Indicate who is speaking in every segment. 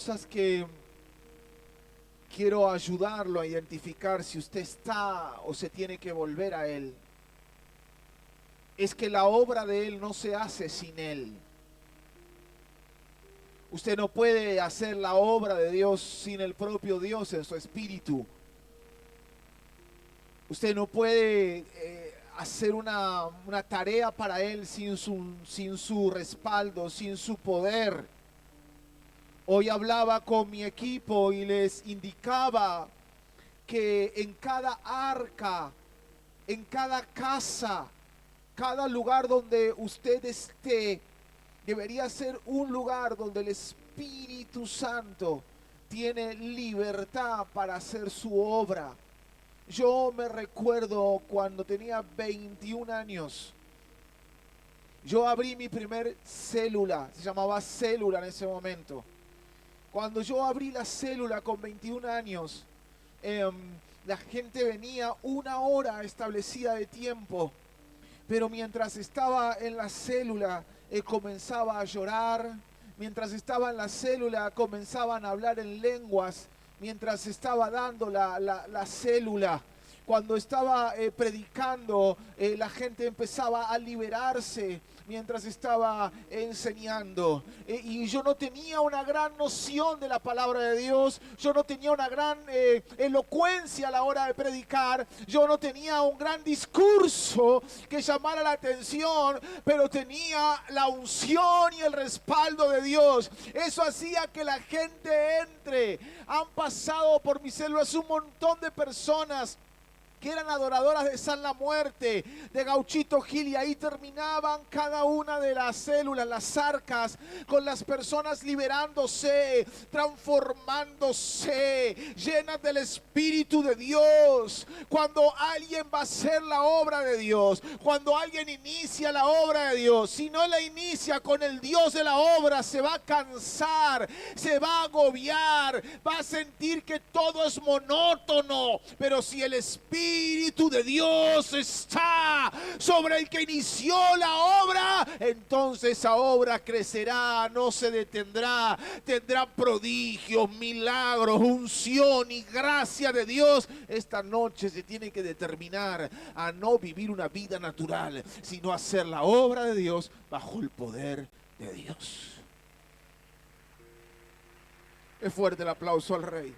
Speaker 1: Cosas que quiero ayudarlo a identificar si usted está o se tiene que volver a Él, es que la obra de Él no se hace sin Él. Usted no puede hacer la obra de Dios sin el propio Dios en su espíritu. Usted no puede hacer una tarea para Él sin su respaldo, sin su poder. Hoy hablaba con mi equipo y les indicaba que en cada arca, en cada casa, cada lugar donde usted esté, debería ser un lugar donde el Espíritu Santo tiene libertad para hacer su obra. Yo me recuerdo cuando tenía 21 años, yo abrí mi primer célula, se llamaba célula en ese momento. Cuando yo abrí la célula con 21 años, la gente venía una hora establecida de tiempo, pero mientras estaba en la célula comenzaba a llorar, mientras estaba en la célula comenzaban a hablar en lenguas, mientras estaba dando la célula. Cuando estaba predicando, la gente empezaba a liberarse mientras estaba enseñando. Y yo no tenía una gran noción de la palabra de Dios, yo no tenía una gran elocuencia a la hora de predicar, yo no tenía un gran discurso que llamara la atención, pero tenía la unción y el respaldo de Dios. Eso hacía que la gente entre. Han pasado por mis células un montón de personas que eran adoradoras de San La Muerte, de Gauchito Gil, y ahí terminaban cada una de las células, las arcas, con las personas liberándose, transformándose, llenas del Espíritu de Dios. Cuando alguien va a hacer la obra de Dios, cuando alguien inicia la obra de Dios, si no la inicia con el Dios de la obra, se va a cansar, se va a agobiar, va a sentir que todo es monótono. Pero si el Espíritu de Dios está sobre el que inició la obra, entonces esa obra crecerá, no se detendrá, tendrá prodigios, milagros, unción y gracia de Dios. Esta noche se tiene que determinar a no vivir una vida natural, sino hacer la obra de Dios bajo el poder de Dios. Es fuerte el aplauso al Rey.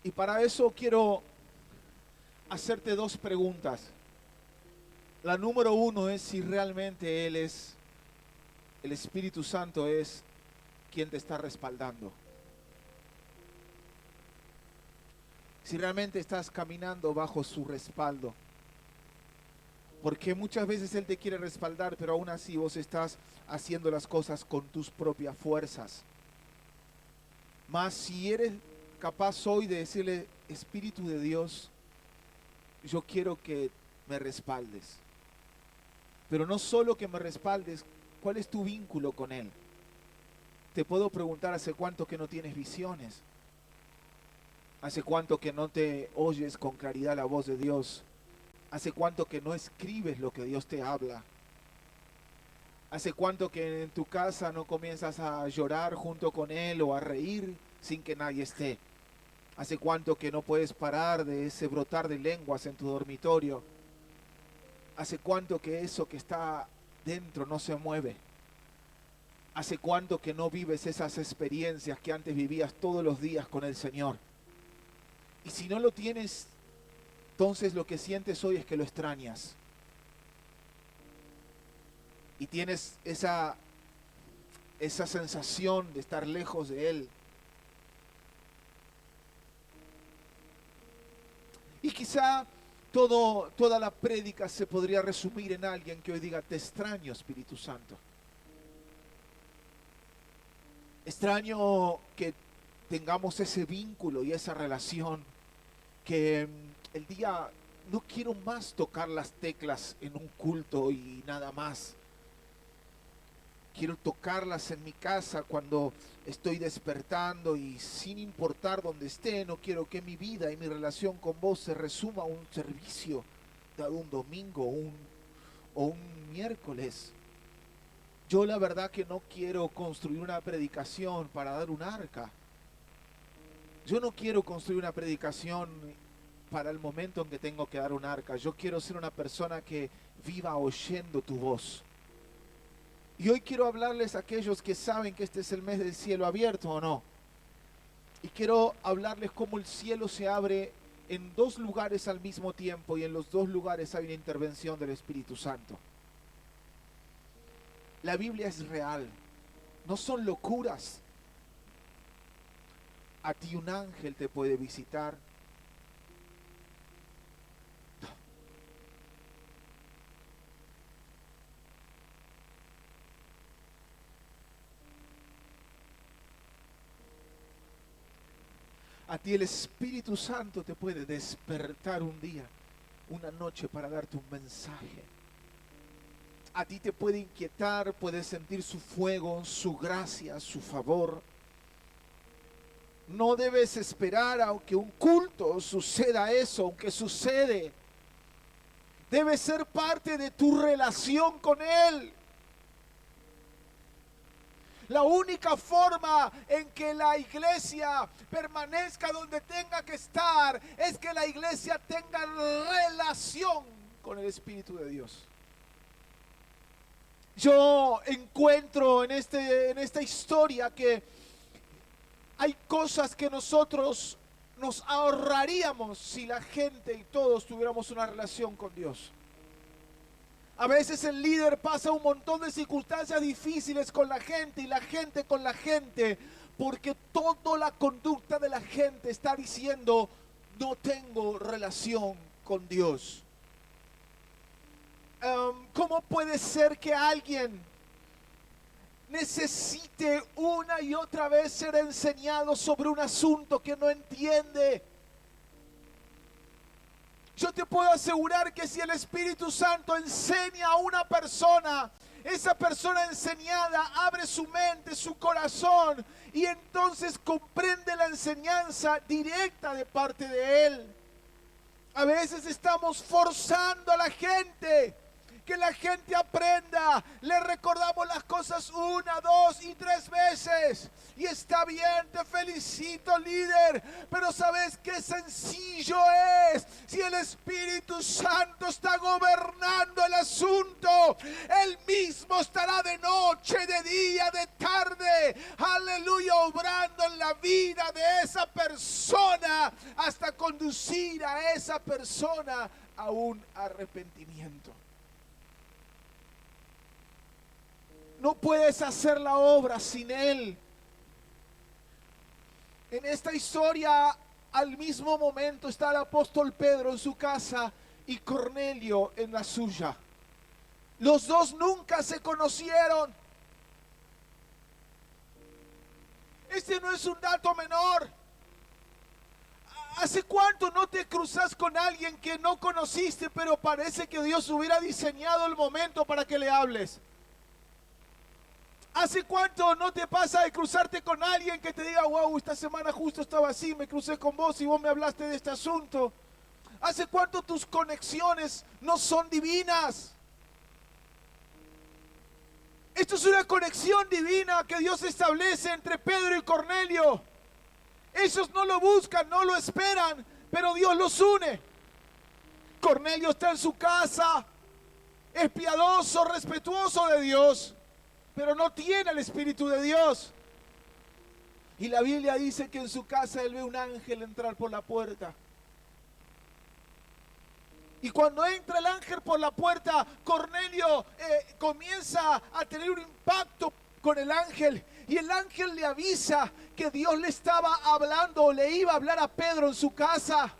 Speaker 1: Y para eso quiero hacerte dos preguntas. La número uno es si realmente el Espíritu Santo es quien te está respaldando. Si realmente estás caminando bajo su respaldo. Porque muchas veces Él te quiere respaldar, pero aún así vos estás haciendo las cosas con tus propias fuerzas. Mas si eres capaz hoy de decirle: Espíritu de Dios, yo quiero que me respaldes. Pero no solo que me respaldes, ¿cuál es tu vínculo con Él? Te puedo preguntar: ¿hace cuánto que no tienes visiones? ¿Hace cuánto que no te oyes con claridad la voz de Dios? ¿Hace cuánto que no escribes lo que Dios te habla? ¿Hace cuánto que en tu casa no comienzas a llorar junto con Él o a reír sin que nadie esté? ¿Hace cuánto que no puedes parar de ese brotar de lenguas en tu dormitorio? ¿Hace cuánto que eso que está dentro no se mueve? ¿Hace cuánto que no vives esas experiencias que antes vivías todos los días con el Señor? Y si no lo tienes, entonces lo que sientes hoy es que lo extrañas. Y tienes esa sensación de estar lejos de Él. Y quizá toda la prédica se podría resumir en alguien que hoy diga: te extraño, Espíritu Santo. Extraño que tengamos ese vínculo y esa relación, que el día no quiero más tocar las teclas en un culto y nada más. Quiero tocarlas en mi casa cuando estoy despertando, y sin importar dónde esté, no quiero que mi vida y mi relación con vos se resuma a un servicio dado un domingo o un miércoles. Yo la verdad que no quiero construir una predicación para dar un arca. Yo no quiero construir una predicación para el momento en que tengo que dar un arca. Yo quiero ser una persona que viva oyendo tu voz. Y hoy quiero hablarles a aquellos que saben que este es el mes del cielo abierto o no. Y quiero hablarles cómo el cielo se abre en dos lugares al mismo tiempo y en los dos lugares hay una intervención del Espíritu Santo. La Biblia es real, no son locuras. A ti un ángel te puede visitar. A ti el Espíritu Santo te puede despertar un día, una noche para darte un mensaje. A ti te puede inquietar, puedes sentir su fuego, su gracia, su favor. No debes esperar aunque un culto suceda eso, aunque sucede. Debe ser parte de tu relación con Él. La única forma en que la iglesia permanezca donde tenga que estar es que la iglesia tenga relación con el Espíritu de Dios. Yo encuentro en esta historia que hay cosas que nosotros nos ahorraríamos si la gente y todos tuviéramos una relación con Dios. A veces el líder pasa un montón de circunstancias difíciles con la gente y la gente con la gente, porque toda la conducta de la gente está diciendo, no tengo relación con Dios. ¿Cómo puede ser que alguien necesite una y otra vez ser enseñado sobre un asunto que no entiende? Yo te puedo asegurar que si el Espíritu Santo enseña a una persona, esa persona enseñada abre su mente, su corazón, y entonces comprende la enseñanza directa de parte de Él. A veces estamos forzando a la gente, que la gente aprenda. Le recordamos las cosas 1, 2 y 3 veces. Y está bien, te felicito, líder. Pero ¿sabes qué sencillo es? Si el Espíritu Santo está gobernando el asunto, Él mismo estará de noche, de día, de tarde. Aleluya, obrando en la vida de esa persona hasta conducir a esa persona a un arrepentimiento. No puedes hacer la obra sin Él. En esta historia, al mismo momento está el apóstol Pedro en su casa y Cornelio en la suya. Los dos nunca se conocieron. Este no es un dato menor. ¿Hace cuánto no te cruzas con alguien que no conociste, pero parece que Dios hubiera diseñado el momento para que le hables? ¿Hace cuánto no te pasa de cruzarte con alguien que te diga, wow, esta semana justo estaba así, me crucé con vos y vos me hablaste de este asunto? ¿Hace cuánto tus conexiones no son divinas? Esto es una conexión divina que Dios establece entre Pedro y Cornelio. Ellos no lo buscan, no lo esperan, pero Dios los une. Cornelio está en su casa, es piadoso, respetuoso de Dios, pero no tiene el Espíritu de Dios. Y la Biblia dice que en su casa él ve un ángel entrar por la puerta. Y cuando entra el ángel por la puerta, Cornelio comienza a tener un impacto con el ángel. Y el ángel le avisa que Dios le estaba hablando o le iba a hablar a Pedro en su casa.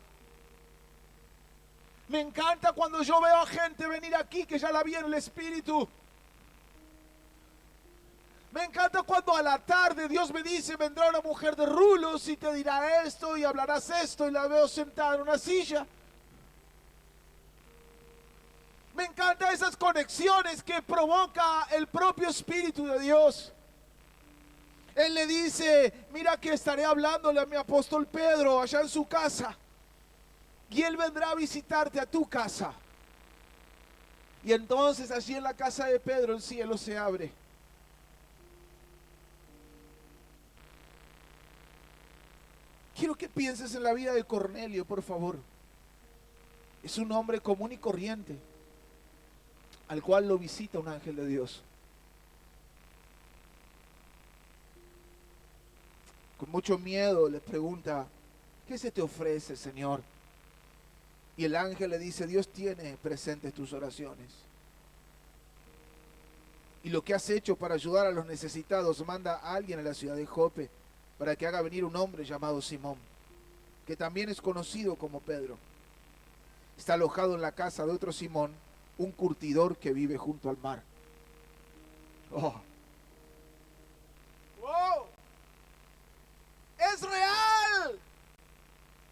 Speaker 1: Me encanta cuando yo veo a gente venir aquí que ya la vi en el Espíritu. Me encanta cuando a la tarde Dios me dice, vendrá una mujer de rulos y te dirá esto y hablarás esto, y la veo sentada en una silla. Me encantan esas conexiones que provoca el propio Espíritu de Dios. Él le dice, mira que estaré hablándole a mi apóstol Pedro allá en su casa, y él vendrá a visitarte a tu casa. Y entonces allí en la casa de Pedro el cielo se abre. Quiero que pienses en la vida de Cornelio, por favor. Es un hombre común y corriente, al cual lo visita un ángel de Dios. Con mucho miedo le pregunta: ¿qué se te ofrece, Señor? Y el ángel le dice: Dios tiene presentes tus oraciones. Y lo que has hecho para ayudar a los necesitados, manda a alguien a la ciudad de Jope para que haga venir un hombre llamado Simón, que también es conocido como Pedro. Está alojado en la casa de otro Simón, un curtidor que vive junto al mar. ¡Oh! ¡Wow! ¡Es real!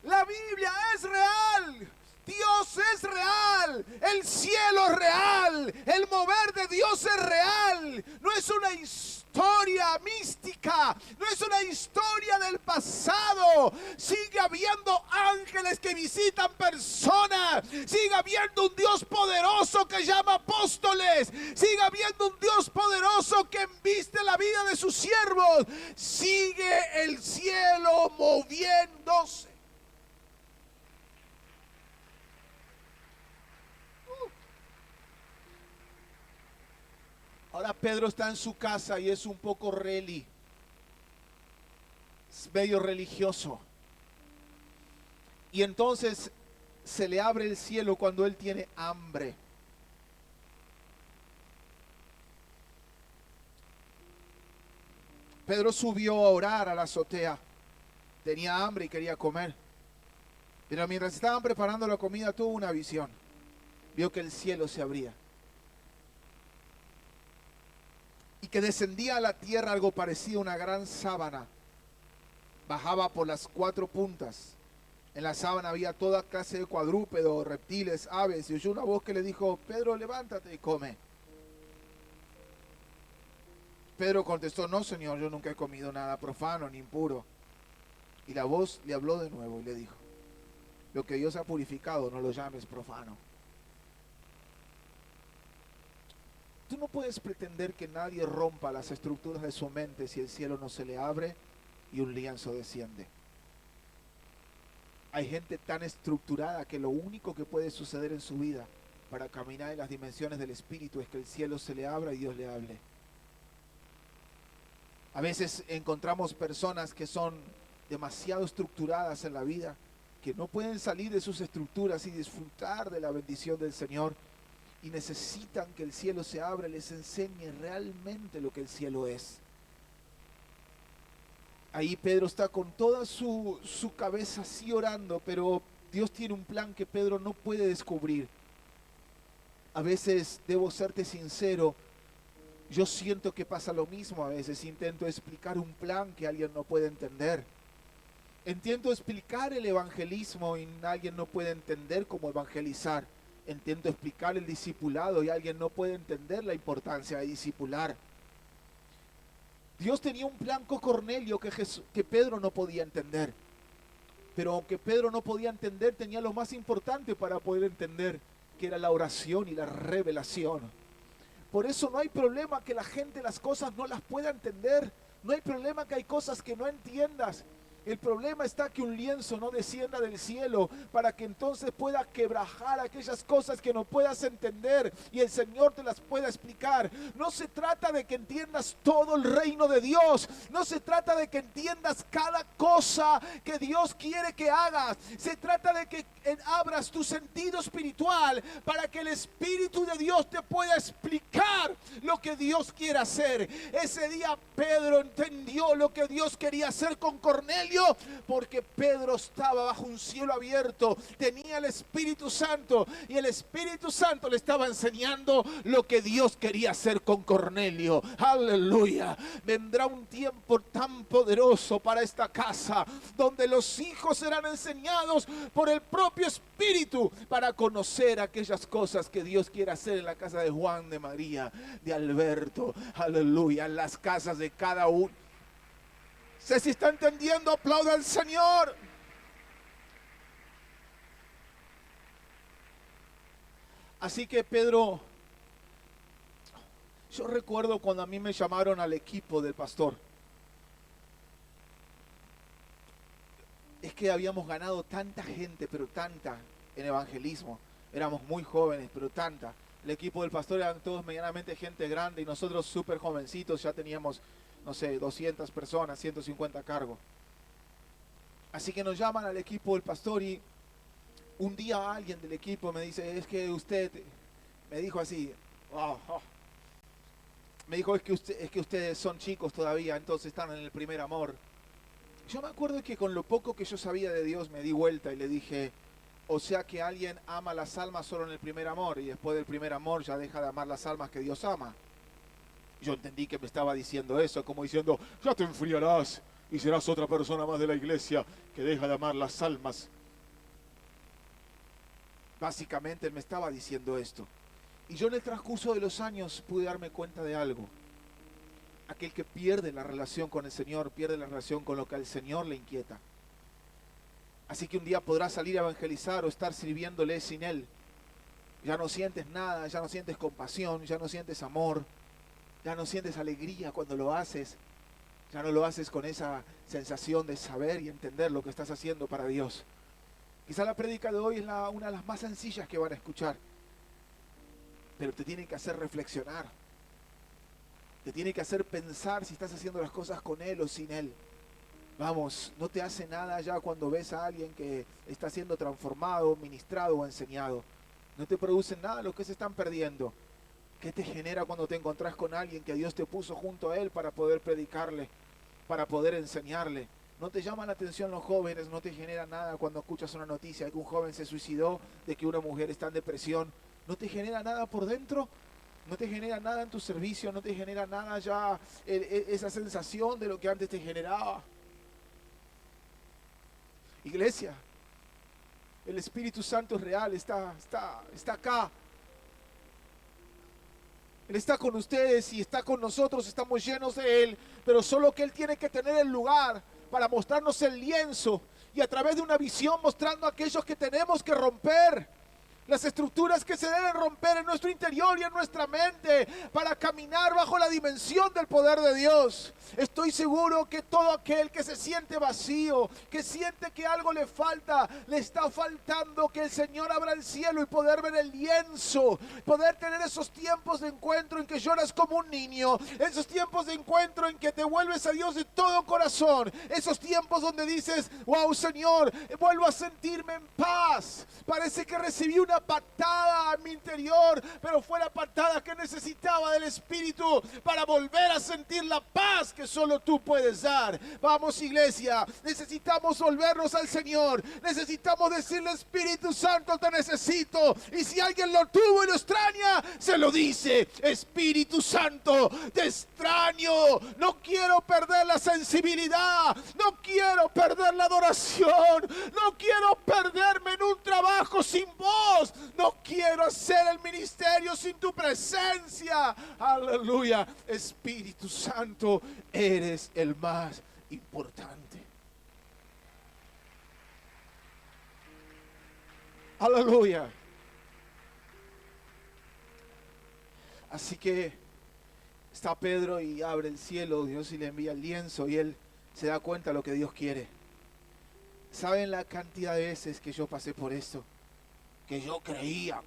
Speaker 1: La Biblia es real. Dios es real, el cielo es real, el mover de Dios es real. No es una historia mística, no es una historia del pasado. Sigue habiendo ángeles que visitan personas, sigue habiendo un Dios poderoso que llama apóstoles, sigue habiendo un Dios poderoso que embiste la vida de sus siervos. Sigue el cielo moviéndose. Ahora Pedro está en su casa y es un poco es medio religioso. Y entonces se le abre el cielo cuando él tiene hambre. Pedro subió a orar a la azotea. Tenía hambre y quería comer. Pero mientras estaban preparando la comida tuvo una visión. Vio que el cielo se abría. Y que descendía a la tierra algo parecido a una gran sábana. Bajaba por las 4 puntas. En la sábana había toda clase de cuadrúpedos, reptiles, aves. Y oyó una voz que le dijo: Pedro, levántate y come. Pedro contestó: no, Señor, yo nunca he comido nada profano ni impuro. Y la voz le habló de nuevo y le dijo: lo que Dios ha purificado, no lo llames profano. Tú no puedes pretender que nadie rompa las estructuras de su mente si el cielo no se le abre y un lienzo desciende. Hay gente tan estructurada que lo único que puede suceder en su vida para caminar en las dimensiones del Espíritu es que el cielo se le abra y Dios le hable. A veces encontramos personas que son demasiado estructuradas en la vida, que no pueden salir de sus estructuras y disfrutar de la bendición del Señor. Y necesitan que el cielo se abra y les enseñe realmente lo que el cielo es. Ahí Pedro está con toda su cabeza así orando, pero Dios tiene un plan que Pedro no puede descubrir. A veces, debo serte sincero, yo siento que pasa lo mismo. A veces intento explicar un plan que alguien no puede entender. Intento explicar el evangelismo y alguien no puede entender cómo evangelizar. Intento explicar el discipulado y alguien no puede entender la importancia de discipular. Dios tenía un plan con Cornelio que Pedro no podía entender. Pero aunque Pedro no podía entender, tenía lo más importante para poder entender, que era la oración y la revelación. Por eso no hay problema que la gente las cosas no las pueda entender. No hay problema que hay cosas que no entiendas. El problema está que un lienzo no descienda del cielo para que entonces pueda quebrajar aquellas cosas que no puedas entender y el Señor te las pueda explicar. No se trata de que entiendas todo el reino de Dios. No se trata de que entiendas cada cosa que Dios quiere que hagas. Se trata de que abras tu sentido espiritual para que el Espíritu de Dios te pueda explicar lo que Dios quiere hacer. Ese día Pedro entendió lo que Dios quería hacer con Cornelio, porque Pedro estaba bajo un cielo abierto, tenía el Espíritu Santo y el Espíritu Santo le estaba enseñando lo que Dios quería hacer con Cornelio. Aleluya. Vendrá un tiempo tan poderoso para esta casa, donde los hijos serán enseñados por el propio Espíritu para conocer aquellas cosas que Dios quiere hacer en la casa de Juan, de María, de Alberto. Aleluya. En las casas de cada uno. Sé si está entendiendo, aplauda al Señor. Así que Pedro, yo recuerdo cuando a mí me llamaron al equipo del pastor. que habíamos ganado tanta gente, pero tanta, en evangelismo. Éramos muy jóvenes, pero tanta. El equipo del pastor eran todos medianamente gente grande y nosotros súper jovencitos, ya teníamos, no sé, 200 personas, 150 cargos. Así que nos llaman al equipo del pastor y un día alguien del equipo me dice, es que usted, me dijo así, me dijo, es que ustedes son chicos todavía, entonces están en el primer amor. Yo me acuerdo que con lo poco que yo sabía de Dios me di vuelta y le dije, o sea que alguien ama las almas solo en el primer amor y después del primer amor ya deja de amar las almas que Dios ama. Yo entendí que me estaba diciendo eso, como diciendo, ya te enfriarás y serás otra persona más de la iglesia que deja de amar las almas. Básicamente él me estaba diciendo esto. Y yo en el transcurso de los años pude darme cuenta de algo. Aquel que pierde la relación con el Señor, pierde la relación con lo que al Señor le inquieta. Así que un día podrás salir a evangelizar o estar sirviéndole sin Él. Ya no sientes nada, ya no sientes compasión, ya no sientes amor, ya no sientes alegría cuando lo haces. Ya no lo haces con esa sensación de saber y entender lo que estás haciendo para Dios. Quizá la prédica de hoy es una de las más sencillas que van a escuchar, pero te tiene que hacer reflexionar. Te tiene que hacer pensar si estás haciendo las cosas con Él o sin Él. Vamos, no te hace nada ya cuando ves a alguien que está siendo transformado, ministrado o enseñado. No te produce nada lo que se están perdiendo. ¿Qué te genera cuando te encontrás con alguien que Dios te puso junto a Él para poder predicarle, para poder enseñarle? No te llama la atención los jóvenes, no te genera nada cuando escuchas una noticia de que un joven se suicidó, de que una mujer está en depresión. ¿No te genera nada por dentro? No te genera nada en tu servicio, no te genera nada ya esa sensación de lo que antes te generaba. Iglesia, el Espíritu Santo es real, está acá. Él está con ustedes y está con nosotros, estamos llenos de Él, pero solo que Él tiene que tener el lugar para mostrarnos el lienzo y a través de una visión mostrando a aquellos que tenemos que romper. Las estructuras que se deben romper en nuestro interior y en nuestra mente para caminar bajo la dimensión del poder de Dios. Estoy seguro que todo aquel que se siente vacío, que siente que algo le falta, le está faltando que el Señor abra el cielo y poder ver el lienzo, poder tener esos tiempos de encuentro en que lloras como un niño, esos tiempos de encuentro en que te vuelves a Dios de todo corazón, esos tiempos donde dices, wow Señor, vuelvo a sentirme en paz. Parece que recibí una patada en mi interior, pero fue la patada que necesitaba del Espíritu para volver a sentir la paz que solo tú puedes dar. Vamos, iglesia, necesitamos volvernos al Señor, necesitamos decirle, Espíritu Santo, te necesito. Y si alguien lo tuvo y lo extraña, se lo dice, Espíritu Santo, te extraño, no quiero perder la sensibilidad, no quiero perder la adoración, no quiero perderme en un trabajo sin vos, no quiero hacer el ministerio sin tu presencia. Aleluya. Espíritu Santo, eres el más importante. Aleluya. Así que está Pedro y abre el cielo, Dios y le envía el lienzo y él se da cuenta de lo que Dios quiere. ¿Saben la cantidad de veces que yo pasé por esto? Que yo creía,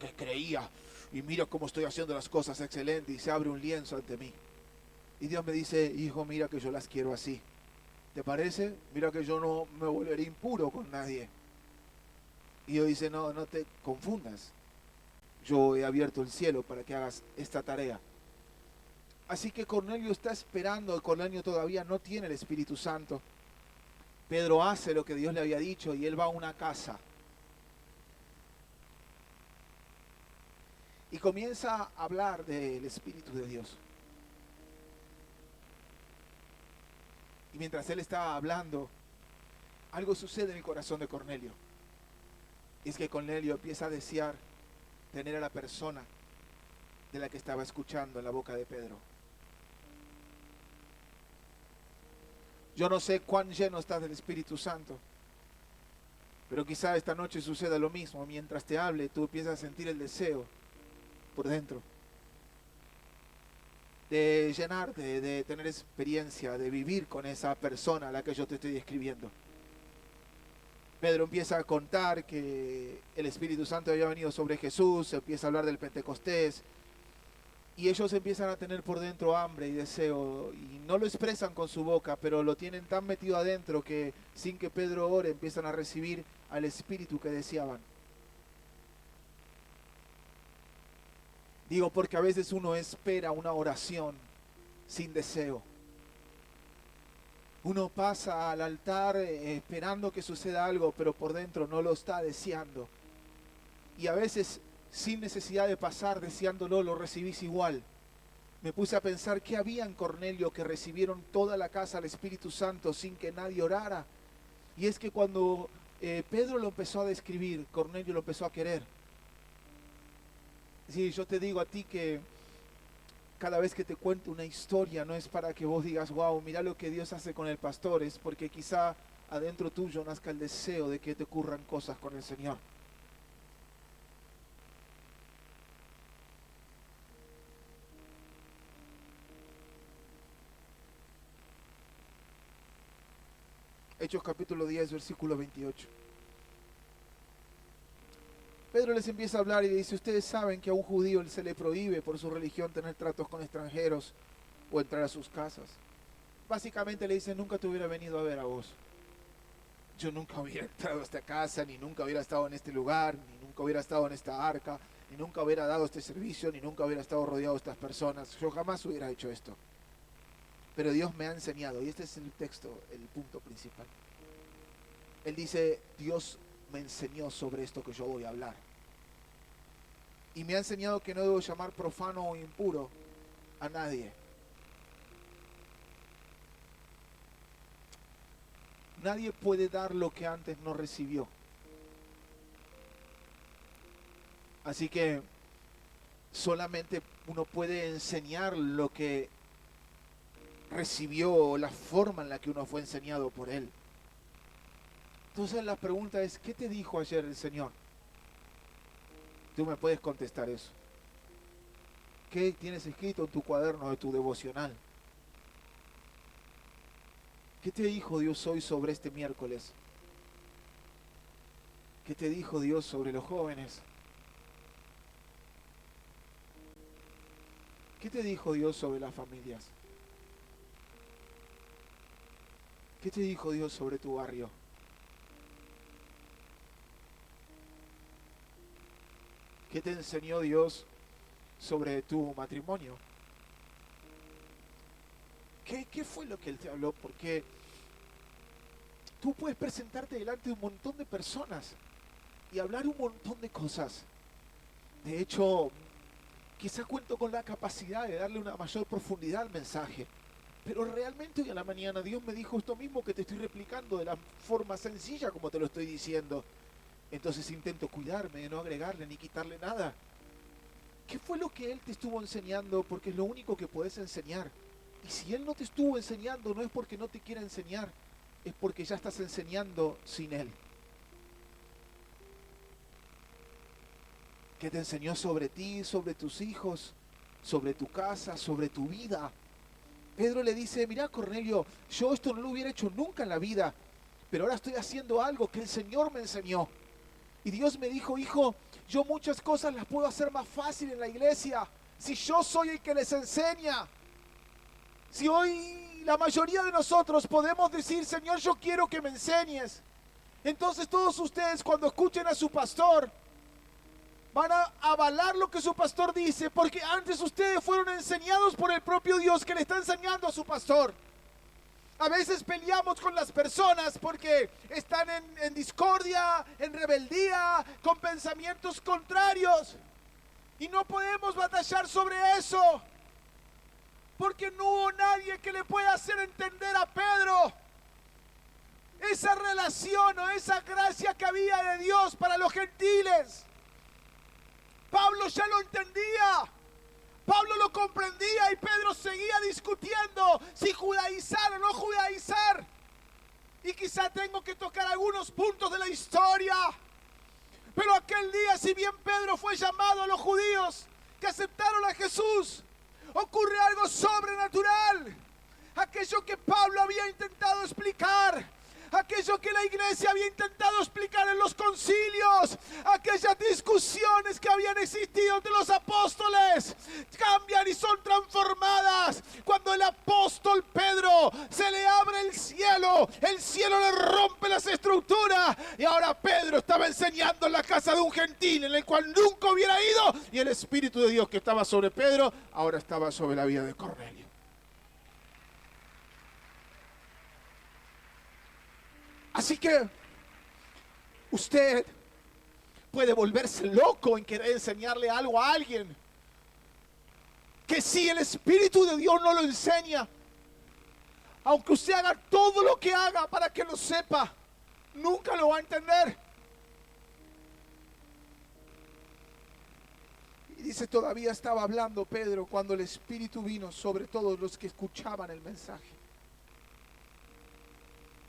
Speaker 1: y mira cómo estoy haciendo las cosas excelentes, y se abre un lienzo ante mí. Y Dios me dice, hijo, mira que yo las quiero así. ¿Te parece? Mira que yo no me volveré impuro con nadie. Y Dios dice, no te confundas. Yo he abierto el cielo para que hagas esta tarea. Así que Cornelio está esperando, Cornelio todavía no tiene el Espíritu Santo. Pedro hace lo que Dios le había dicho y él va a una casa. Y comienza a hablar del Espíritu de Dios. Y mientras él estaba hablando, algo sucede en el corazón de Cornelio. Y es que Cornelio empieza a desear tener a la persona de la que estaba escuchando en la boca de Pedro. Yo no sé cuán lleno estás del Espíritu Santo, pero quizá esta noche suceda lo mismo. Mientras te hable, tú empiezas a sentir el deseo por dentro de llenarte, de tener experiencia, de vivir con esa persona a la que yo te estoy describiendo. Pedro empieza a contar que el Espíritu Santo había venido sobre Jesús, se empieza a hablar del Pentecostés, y ellos empiezan a tener por dentro hambre y deseo, y no lo expresan con su boca, pero lo tienen tan metido adentro que sin que Pedro ore empiezan a recibir al Espíritu que deseaban. Digo porque a veces uno espera una oración sin deseo. Uno pasa al altar esperando que suceda algo, pero por dentro no lo está deseando. Y a veces, sin necesidad de pasar deseándolo, lo recibís igual. Me puse a pensar qué había en Cornelio que recibieron toda la casa al Espíritu Santo sin que nadie orara. Y es que cuando Pedro lo empezó a describir, Cornelio lo empezó a querer. Sí, yo te digo a ti que cada vez que te cuento una historia no es para que vos digas, wow, mira lo que Dios hace con el pastor, es porque quizá adentro tuyo nazca el deseo de que te ocurran cosas con el Señor. Hechos capítulo 10, versículo 28. Pedro les empieza a hablar y le dice, ustedes saben que a un judío se le prohíbe por su religión tener tratos con extranjeros o entrar a sus casas. Básicamente le dice, nunca te hubiera venido a ver a vos. Yo nunca hubiera entrado a esta casa, ni nunca hubiera estado en este lugar, ni nunca hubiera estado en esta arca, ni nunca hubiera dado este servicio, ni nunca hubiera estado rodeado de estas personas. Yo jamás hubiera hecho esto. Pero Dios me ha enseñado, y este es el texto, el punto principal. Él dice, Dios me enseñó sobre esto que yo voy a hablar. Y me ha enseñado que no debo llamar profano o impuro a nadie. Nadie puede dar lo que antes no recibió. Así que solamente uno puede enseñar lo que recibió, la forma en la que uno fue enseñado por Él. Entonces la pregunta es, ¿qué te dijo ayer el Señor? Tú me puedes contestar eso. ¿Qué tienes escrito en tu cuaderno de tu devocional? ¿Qué te dijo Dios hoy sobre este miércoles? ¿Qué te dijo Dios sobre los jóvenes? ¿Qué te dijo Dios sobre las familias? ¿Qué te dijo Dios sobre tu barrio? ¿Qué te enseñó Dios sobre tu matrimonio? ¿Qué fue lo que Él te habló? Porque tú puedes presentarte delante de un montón de personas y hablar un montón de cosas. De hecho, quizá cuento con la capacidad de darle una mayor profundidad al mensaje. Pero realmente hoy a la mañana Dios me dijo esto mismo que te estoy replicando de la forma sencilla como te lo estoy diciendo. Entonces intento cuidarme de no agregarle ni quitarle nada. ¿Qué fue lo que Él te estuvo enseñando? Porque es lo único que podés enseñar. Y si Él no te estuvo enseñando, no es porque no te quiera enseñar, es porque ya estás enseñando sin Él. ¿Qué te enseñó sobre ti, sobre tus hijos, sobre tu casa, sobre tu vida? Pedro le dice, mirá Cornelio, yo esto no lo hubiera hecho nunca en la vida, pero ahora estoy haciendo algo que el Señor me enseñó. Y Dios me dijo, hijo, yo muchas cosas las puedo hacer más fácil en la iglesia, si yo soy el que les enseña. Si hoy la mayoría de nosotros podemos decir, Señor, yo quiero que me enseñes, entonces todos ustedes cuando escuchen a su pastor, van a avalar lo que su pastor dice, porque antes ustedes fueron enseñados por el propio Dios que le está enseñando a su pastor. A veces peleamos con las personas porque están en discordia, en rebeldía, con pensamientos contrarios. Y no podemos batallar sobre eso, porque no hubo nadie que le pueda hacer entender a Pedro esa relación o esa gracia que había de Dios para los gentiles. Pablo ya lo entendía, Pablo lo comprendía y Pedro seguía discutiendo si judaizar o no judaizar. Y quizá tengo que tocar algunos puntos de la historia. Pero aquel día, si bien Pedro fue llamado a los judíos que aceptaron a Jesús, ocurre algo sobrenatural. Aquello que Pablo había intentado explicar, aquello que la iglesia había intentado explicar en los concilios, aquellas discusiones que habían existido entre los apóstoles, cambian y son transformadas cuando el apóstol Pedro se le abre el cielo le rompe las estructuras y ahora Pedro estaba enseñando en la casa de un gentil en el cual nunca hubiera ido, y el Espíritu de Dios que estaba sobre Pedro ahora estaba sobre la vida de Cornelio. Así que usted puede volverse loco en querer enseñarle algo a alguien que si el Espíritu de Dios no lo enseña, aunque usted haga todo lo que haga para que lo sepa, nunca lo va a entender. Y dice, todavía estaba hablando Pedro cuando el Espíritu vino sobre todos los que escuchaban el mensaje.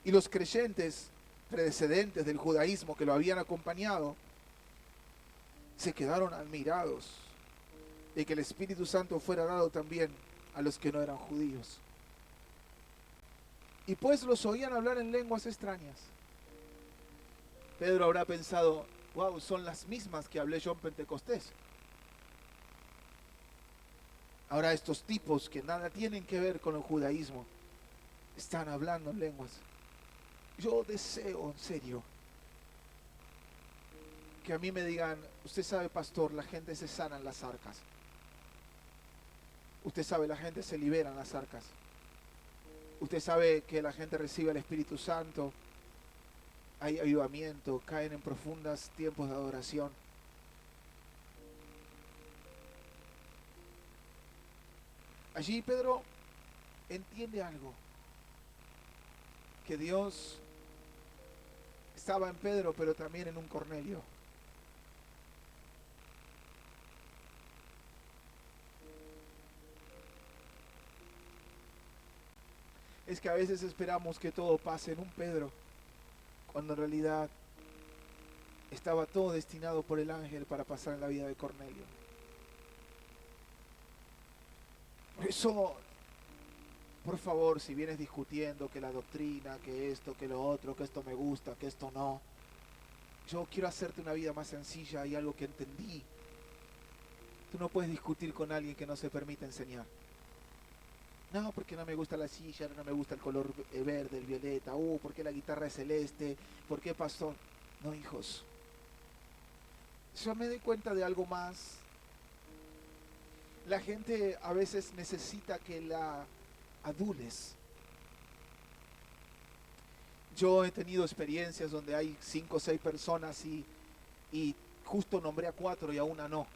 Speaker 1: Y los creyentes precedentes del judaísmo que lo habían acompañado se quedaron admirados de que el Espíritu Santo fuera dado también a los que no eran judíos. Y pues los oían hablar en lenguas extrañas. Pedro habrá pensado, wow, son las mismas que hablé yo en Pentecostés. Ahora estos tipos que nada tienen que ver con el judaísmo están hablando en lenguas. Yo deseo, en serio, que a mí me digan, usted sabe, pastor, la gente se sana en las arcas. Usted sabe, la gente se libera en las arcas. Usted sabe que la gente recibe el Espíritu Santo, hay avivamiento, caen en profundos tiempos de adoración. Allí Pedro entiende algo, que Dios estaba en Pedro, pero también en un Cornelio. Es que a veces esperamos que todo pase en un Pedro, cuando en realidad estaba todo destinado por el ángel para pasar en la vida de Cornelio. Por eso, por favor, si vienes discutiendo que la doctrina, que esto, que lo otro, que esto me gusta, que esto no, yo quiero hacerte una vida más sencilla y algo que entendí. Tú no puedes discutir con alguien que no se permite enseñar. No, porque no me gusta la silla, no me gusta el color verde, el violeta, porque la guitarra es celeste, ¿por qué, pastor? No, hijos. Yo me doy cuenta de algo más. La gente a veces necesita que la adules. Yo he tenido experiencias donde hay 5 o 6 personas y justo nombré a 4 y a una no.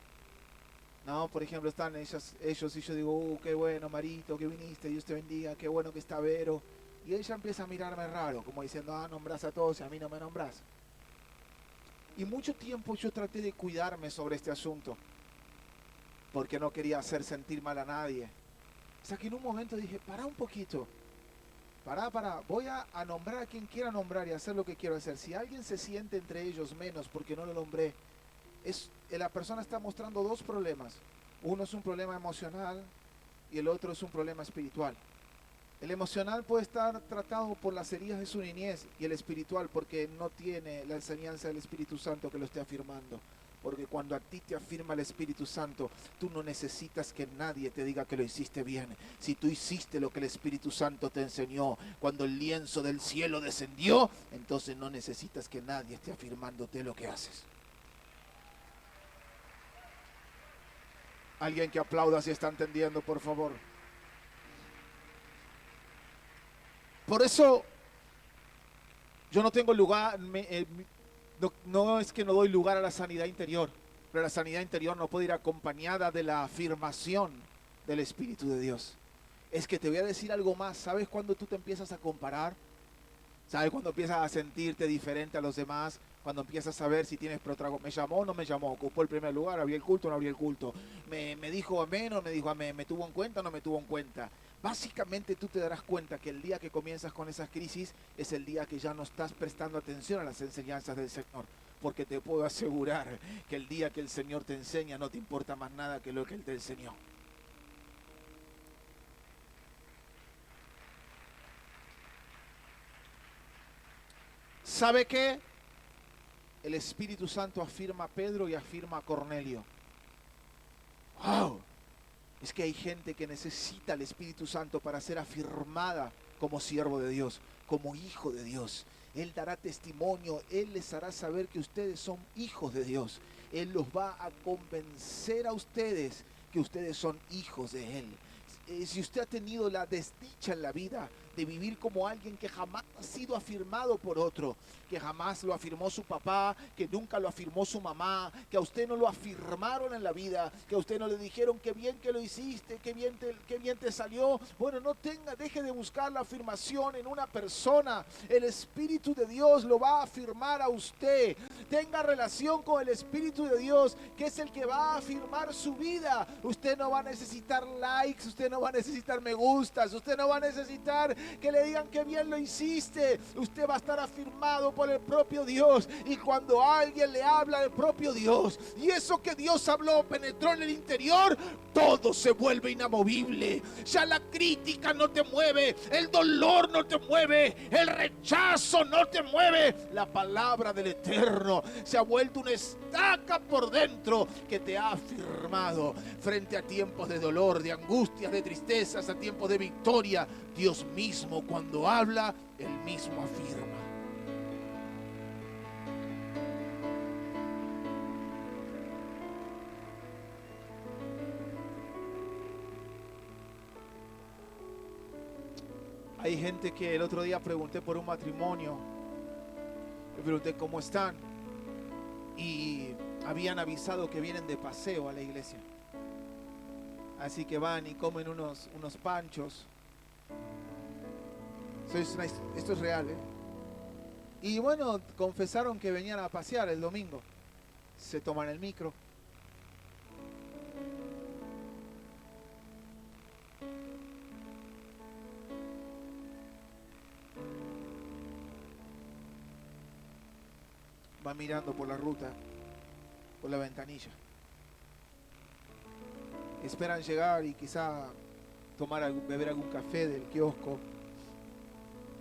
Speaker 1: No, por ejemplo, están ellos y yo digo, qué bueno, Marito, que viniste, Dios te bendiga, qué bueno que está Vero. Y ella empieza a mirarme raro, como diciendo, nombrás a todos y a mí no me nombrás. Y mucho tiempo yo traté de cuidarme sobre este asunto, porque no quería hacer sentir mal a nadie. O sea que en un momento dije, pará un poquito, pará, voy a nombrar a quien quiera nombrar y hacer lo que quiero hacer. Si alguien se siente entre ellos menos porque no lo nombré, la persona está mostrando 2 problemas. Uno es un problema emocional y el otro es un problema espiritual. El emocional puede estar tratado por las heridas de su niñez y el espiritual porque no tiene la enseñanza del Espíritu Santo que lo esté afirmando. Porque cuando a ti te afirma el Espíritu Santo, tú no necesitas que nadie te diga que lo hiciste bien. Si tú hiciste lo que el Espíritu Santo te enseñó, cuando el lienzo del cielo descendió, entonces no necesitas que nadie esté afirmándote lo que haces. Alguien que aplauda si está entendiendo, por favor. Por eso yo no tengo lugar, no es que no doy lugar a la sanidad interior, pero la sanidad interior no puede ir acompañada de la afirmación del Espíritu de Dios. Es que te voy a decir algo más. ¿Sabes cuando tú te empiezas a comparar? ¿Sabes cuando empiezas a sentirte diferente a los demás? Cuando empiezas a ver si tienes protagonismo, me llamó o no me llamó, ocupó el primer lugar, abrí el culto o no abrí el culto, me dijo amén o no me dijo amén, me tuvo en cuenta o no me tuvo en cuenta. Básicamente tú te darás cuenta que el día que comienzas con esas crisis es el día que ya no estás prestando atención a las enseñanzas del Señor, porque te puedo asegurar que el día que el Señor te enseña no te importa más nada que lo que Él te enseñó. ¿Sabe qué? El Espíritu Santo afirma a Pedro y afirma a Cornelio. ¡Wow! Es que hay gente que necesita el Espíritu Santo para ser afirmada como siervo de Dios, como hijo de Dios. Él dará testimonio, Él les hará saber que ustedes son hijos de Dios. Él los va a convencer a ustedes que ustedes son hijos de Él. Si usted ha tenido la desdicha en la vida de vivir como alguien que jamás ha sido afirmado por otro, que jamás lo afirmó su papá, que nunca lo afirmó su mamá, que a usted no lo afirmaron en la vida, que a usted no le dijeron qué bien que lo hiciste, qué bien te salió. Bueno, deje de buscar la afirmación en una persona. El Espíritu de Dios lo va a afirmar a usted. Tenga relación con el Espíritu de Dios, que es el que va a afirmar su vida. Usted no va a necesitar likes, usted no va a necesitar me gustas, usted no va a necesitar que le digan que bien lo hiciste. Usted va a estar afirmado por el propio Dios, y cuando alguien le habla del propio Dios y eso que Dios habló penetró en el interior, todo se vuelve inamovible. Ya la crítica no te mueve, el dolor no te mueve, el rechazo no te mueve. La palabra del Eterno se ha vuelto una estaca por dentro que te ha afirmado frente a tiempos de dolor, de angustias, de tristezas, a tiempos de victoria. Dios mismo, cuando habla, Él mismo afirma. Hay gente que el otro día pregunté por un matrimonio, le pregunté cómo están, y habían avisado que vienen de paseo a la iglesia. Así que van y comen unos panchos. Esto es real, ¿eh? Y bueno, confesaron que venían a pasear el domingo. Se toman el micro. Van mirando por la ruta, por la ventanilla. Esperan llegar y quizá beber algún café del kiosco.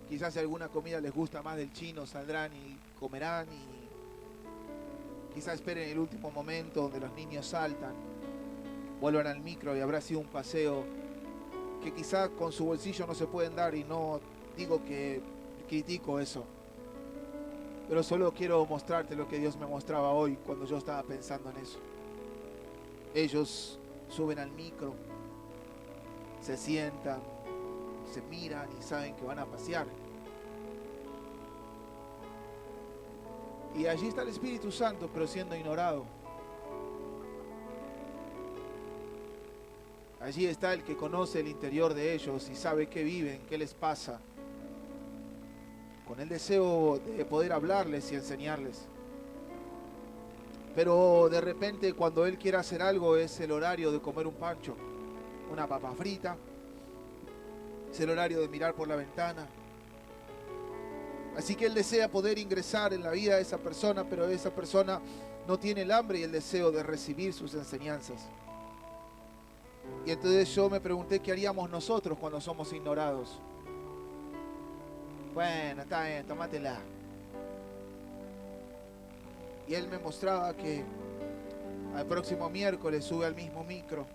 Speaker 1: Quizás si alguna comida les gusta más del chino, saldrán y comerán, y quizás esperen el último momento donde los niños saltan, vuelvan al micro y habrá sido un paseo que quizás con su bolsillo no se pueden dar, y no digo que critico eso, pero solo quiero mostrarte lo que Dios me mostraba hoy cuando yo estaba pensando en eso. Ellos suben al micro, se sientan, se miran y saben que van a pasear. Y allí está el Espíritu Santo, pero siendo ignorado. Allí está el que conoce el interior de ellos y sabe qué viven, qué les pasa, con el deseo de poder hablarles y enseñarles. Pero de repente, cuando Él quiere hacer algo, es el horario de comer un pancho, una papa frita, es el horario de mirar por la ventana. Así que Él desea poder ingresar en la vida de esa persona, pero esa persona no tiene el hambre y el deseo de recibir sus enseñanzas. Y entonces yo me pregunté qué haríamos nosotros cuando somos ignorados. Bueno, está bien, tómatela. Y Él me mostraba que al próximo miércoles sube al mismo micro,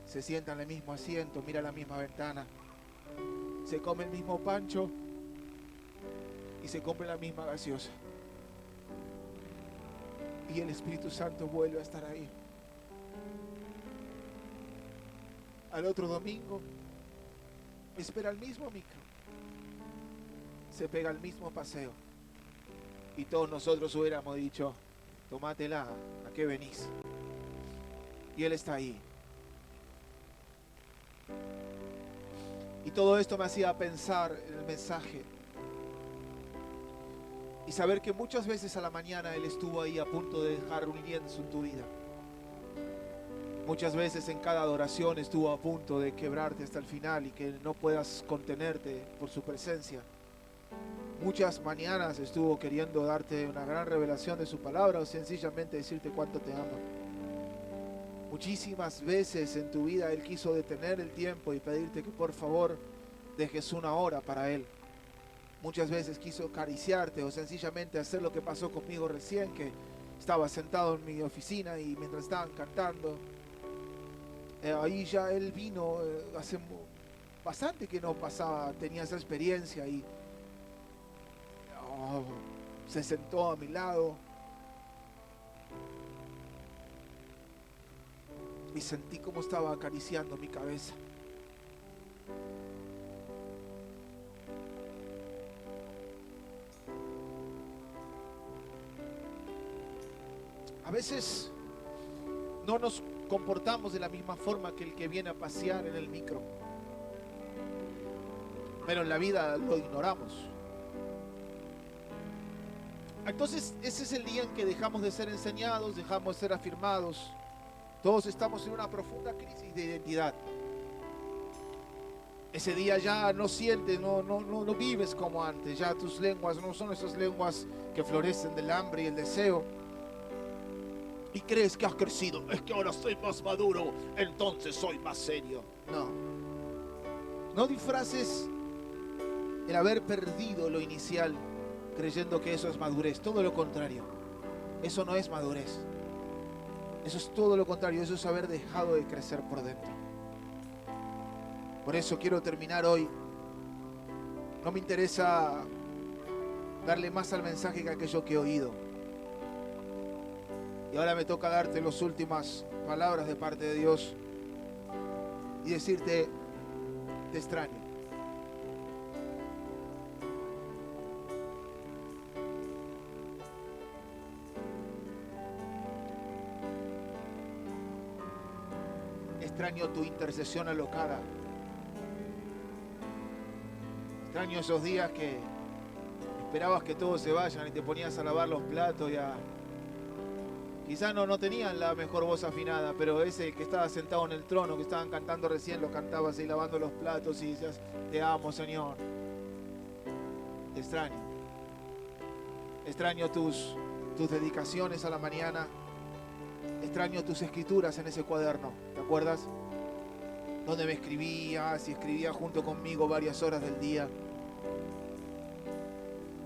Speaker 1: se sienta en el mismo asiento, mira la misma ventana, se come el mismo pancho y se compra la misma gaseosa. Y el Espíritu Santo vuelve a estar ahí. Al otro domingo espera el mismo micro, se pega el mismo paseo, y todos nosotros hubiéramos dicho: tómatela, ¿a qué venís? Y Él está ahí. Y todo esto me hacía pensar en el mensaje y saber que muchas veces a la mañana Él estuvo ahí a punto de dejar un lienzo en tu vida. Muchas veces en cada adoración estuvo a punto de quebrarte hasta el final y que no puedas contenerte por su presencia. Muchas mañanas estuvo queriendo darte una gran revelación de su palabra o sencillamente decirte cuánto te ama. Muchísimas veces en tu vida Él quiso detener el tiempo y pedirte que por favor dejes una hora para Él. Muchas veces quiso acariciarte o sencillamente hacer lo que pasó conmigo recién, que estaba sentado en mi oficina y mientras estaban cantando, ahí ya él vino, hace bastante que no pasaba, tenía esa experiencia y se sentó a mi lado y sentí cómo estaba acariciando mi cabeza. A veces no nos comportamos de la misma forma que el que viene a pasear en el micro, pero en la vida lo ignoramos. Entonces ese es el día en que dejamos de ser enseñados, dejamos de ser afirmados. Todos estamos en una profunda crisis de identidad. Ese día ya no sientes, no vives como antes. Ya tus lenguas no son esas lenguas que florecen del hambre y el deseo. Y crees que has crecido. Es que ahora soy más maduro, entonces soy más serio. No disfraces el haber perdido lo inicial creyendo que eso es madurez. Todo lo contrario. Eso no es madurez. Eso es todo lo contrario. Eso es haber dejado de crecer por dentro. Por eso quiero terminar hoy. No me interesa darle más al mensaje que aquello que he oído. Y ahora me toca darte las últimas palabras de parte de Dios y decirte, te extraño. Extraño tu intercesión alocada. Extraño esos días que esperabas que todos se vayan y te ponías a lavar los platos y a... Quizás no tenían la mejor voz afinada, pero ese que estaba sentado en el trono, que estaban cantando recién, lo cantabas ahí lavando los platos y decías, te amo, Señor. Te extraño. Extraño tus dedicaciones a la mañana. Extraño tus escrituras en ese cuaderno, ¿te acuerdas? Donde me escribías y escribías junto conmigo varias horas del día.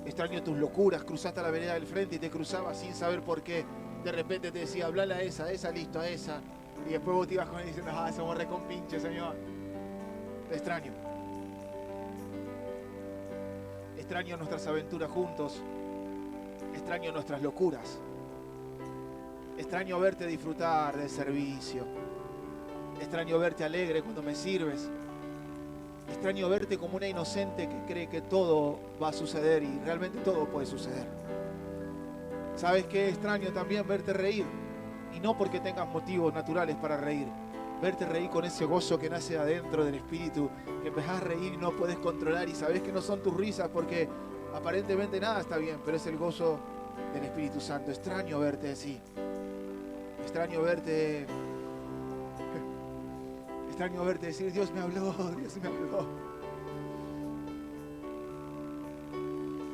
Speaker 1: Extraño tus locuras, cruzaste a la vereda del frente y te cruzabas sin saber por qué. De repente te decía, hablale a esa, listo, a esa. Y después vos te ibas con él diciendo, somos recompinches, Señor. Te extraño. Extraño nuestras aventuras juntos. Extraño nuestras locuras. Extraño verte disfrutar del servicio. Extraño verte alegre cuando me sirves. Extraño verte como una inocente que cree que todo va a suceder y realmente todo puede suceder. ¿Sabes qué? Extraño también verte reír. Y no porque tengas motivos naturales para reír. Verte reír con ese gozo que nace adentro del espíritu. Que empezás a reír y no puedes controlar. Y sabes que no son tus risas porque aparentemente nada está bien. Pero es el gozo del Espíritu Santo. Extraño verte así. Extraño verte... Extraño verte decir, Dios me habló, Dios me habló.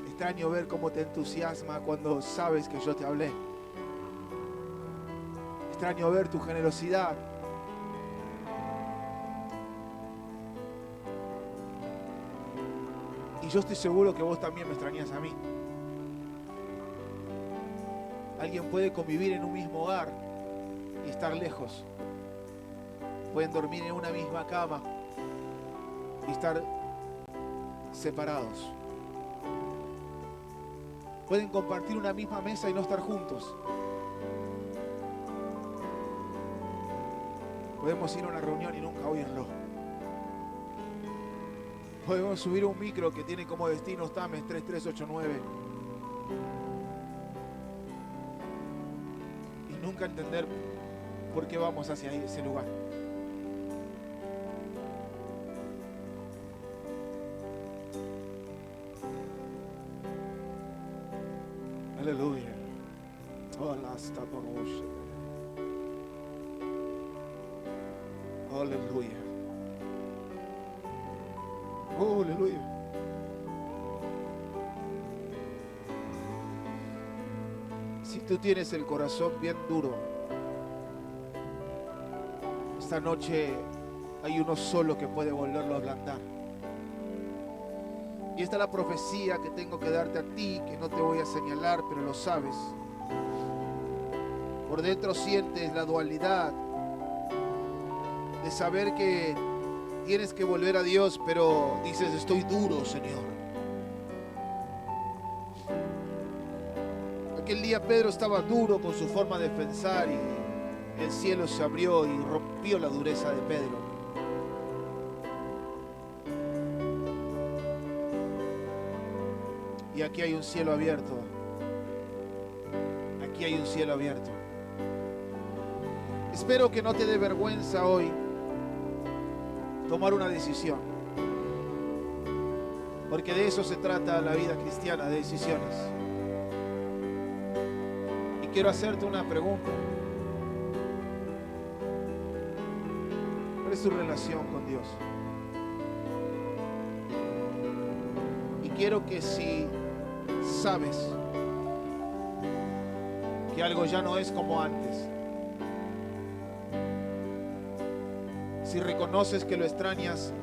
Speaker 1: Extraño ver cómo te entusiasma cuando sabes que yo te hablé. Extraño ver tu generosidad. Y yo estoy seguro que vos también me extrañas a mí. Alguien puede convivir en un mismo hogar y estar lejos. Pueden dormir en una misma cama y estar separados. Pueden compartir una misma mesa y no estar juntos. Podemos ir a una reunión y nunca oírlo. Podemos subir a un micro que tiene como destino Tames 3389 y nunca entender por qué vamos hacia ese lugar. Aleluya. Aleluya. Aleluya. Si tú tienes el corazón bien duro, esta noche hay uno solo que puede volverlo a ablandar. Y esta es la profecía que tengo que darte a ti, que no te voy a señalar, pero lo sabes. Por dentro sientes la dualidad de saber que tienes que volver a Dios, pero dices, estoy duro, Señor. Aquel día Pedro estaba duro con su forma de pensar y el cielo se abrió y rompió la dureza de Pedro. Y aquí hay un cielo abierto. Aquí hay un cielo abierto. Espero que no te dé vergüenza hoy tomar una decisión. Porque de eso se trata la vida cristiana, de decisiones. Y quiero hacerte una pregunta. ¿Cuál es tu relación con Dios? Y quiero que si sabes que algo ya no es como antes, si reconoces que lo extrañas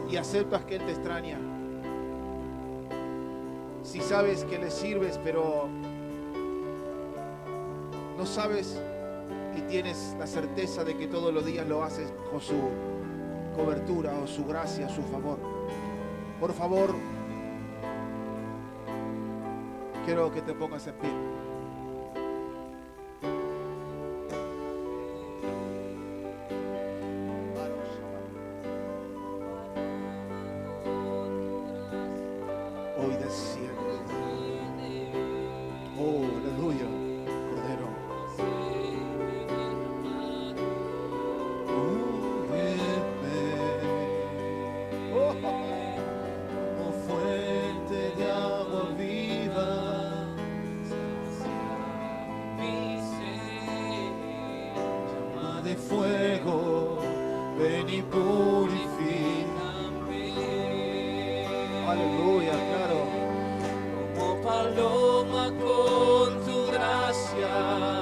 Speaker 1: y aceptas que Él te extraña, si sabes que le sirves pero no sabes y tienes la certeza de que todos los días lo haces con su cobertura o su gracia, su favor, por favor, quiero que te pongas en pie. Hoy desciende. Oh, aleluya, Cordero. Oh, como fuente de agua viva, llama de fuego, ven y purifícame. Aleluya, claro.
Speaker 2: Como paloma con tu gracia.